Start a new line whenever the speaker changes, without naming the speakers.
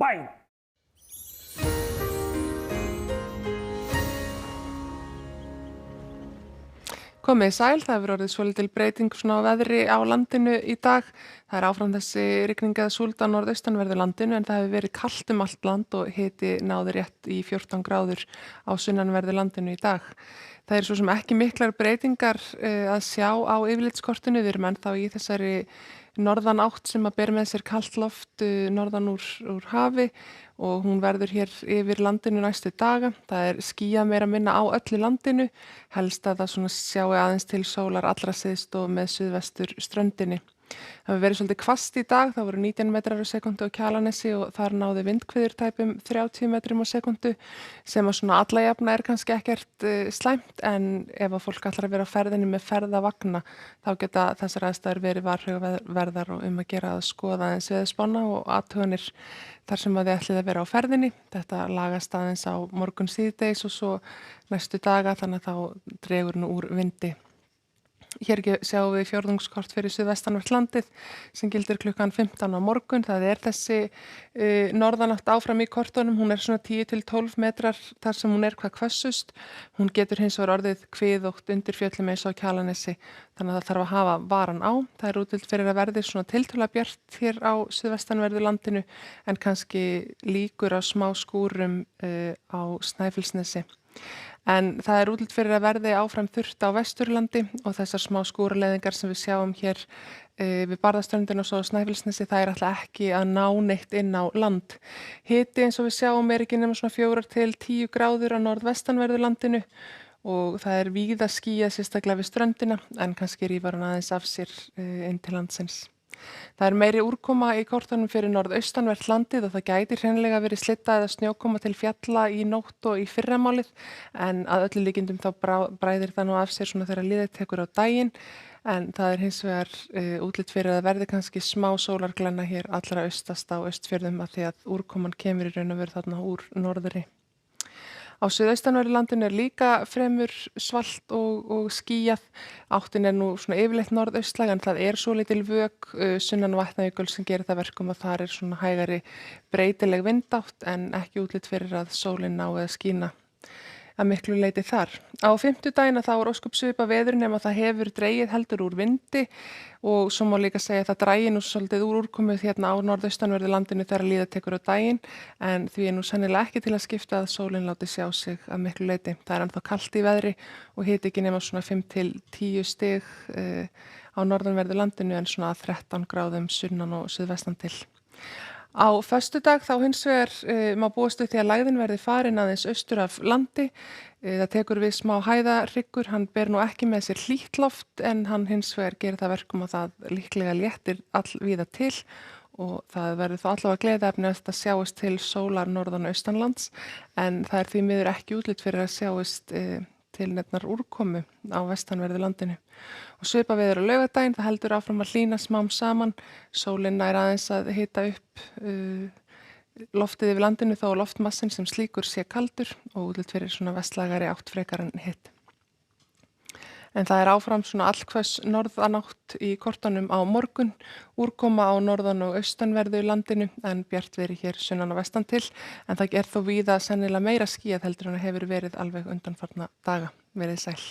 Bang!
Komið sæl, það hefur orðið svolítil breyting svona á veðri á landinu í dag. Það áfram þessi rigning eða súld á norðaustanverðu landinu en það hefur verið kalt allt land og hiti náði rétt í 14 gráður á sunnanverðu landinu í dag. Það er svo sem ekki miklar breytingar að sjá á yfirlitskortinu. Við erum ennþá í þessari norðan átt sem að ber með sér kalt loft norðan úr hafi og hún verður hér yfir landinu næstu daga. Það er skýjað meira minna á öllu landinu, helst að það svona sjáu aðeins til sólar allra syðst og með suðvestur ströndinni. Það hefur verið svolítið hvasst í dag, það voru 19 metrar á sekundu á Kjalarnesi og þar náði vindhviður tæpum 30 metrum á sekundu sem að svona alla jafna er kannski ekkert slæmt en ef að fólk ætlar að vera á ferðinni með ferðavagna þá geta þessar aðstæður verið varhugaverðar og að gera að skoða aðeins veðurspána og athuganir þar sem að þið ætlið að vera á ferðinni. Þetta lagast aðeins á morgun síðdegis og svo næstu daga þannig að þá dregur nú úr vindi. Hér sjáum við fjórðungskort fyrir suðvestanvert landið sem gildir klukkan 15 á morgun. Það er þessi norðanátt áfram í kortunum. Hún er svona 10 til 12 metrar þar sem hún er hvað hvassust. Hún getur hins vegar orðið kviðótt undir fjöllum eins og á Kjalarnesi. Þannig að það þarf að hafa varan á. Það er útlit fyrir að verði svona tiltölulega bjart hér á suðvestanverðu landinu en kannski líkur á smá skúrum á Snæfellsnesi. En það er útlit fyrir að verði áfram þurrt á Vesturlandi og þessar smá skúraleiðingar sem við sjáum hér við Barðaströndina og svo á Snæfellsnesi, það er alltaf ekki að ná neitt inn á land. Hiti eins og við sjáum er ekki nema svona 4 til 10 gráður á norðvestanverðu landinu og það er víða skýjað sérstaklega við ströndina en kannski rífar hann aðeins af sér inn til landsins. Það er meiri úrkoma í kortunum fyrir norðaustanvert landið og það gæti hreinlega verið slitta eða snjókoma til fjalla í nótt og í fyrramálið en að öllu líkindum þá bræðir það nú af sér svona þegar liðið tekur á daginn en það er hins vegar útlit fyrir að verði kannski smá sólarglenna hér allra austast á Austfjörðum af því að úrkoman kemur í raun og veru þarna úr norðri. Á suðaustanverðu landinu er líka fremur svalt og skýjað. Áttin er nú svona yfirleitt norðaustlæg en það er svolítil vök sunnan Vatnajökuls sem gerir það verkum að þar er svona hægari breytileg vindátt en ekki útlit fyrir að sólin nái að skína að miklu leyti þar. Á fimmtudaginn þá er ósköp svipað veður nema það hefur dregið heldur úr vindi og svo má líka segja að það dragi nú svolítið úr úrkomu hérna á norðaustanverðu landinu þegar líða tekur á daginn en því er nú sennilega ekki til að skipta að sólin láti sjá sig að miklu leyti. Það er ennþá kalt í veðri og hiti ekki nema svona 5 til 10 stig á norðanverðu landinu en svona 13 gráðum sunnan og suðvestan til. Á föstudag þá hins vegar má búast við því að lægðin verði farin aðeins austur af landi. Það tekur við smá hæðarhryggur, hann ber nú ekki með sér hlýtt loft en hann hins vegar gerir það verkum að það líklega léttir allvíða til og það verður þá allavega gleðiefni að sjáist til sólar norðan og austanlands en það er því miður ekki útlit fyrir að sjáist til nefnar úrkomu á vestanverðu landinu. Og svipað veður á laugardaginn, það heldur áfram að hlýna smám saman, sólin nær aðeins að hita upp loftið yfir landinu þó loftmassin sem slíkur sé kaldur og útlit fyrir svona vestlægari átt frekar en hitt. En það er áfram svona allhvöss norðanátt í kortunum á morgun, úrkoma á norðan og austanverðu landinu en bjartviðri hér sunnan og vestan til en það er þó víða sennilega meira skýjað heldur en það hefur verið alveg undanfarna daga. Verið sæl.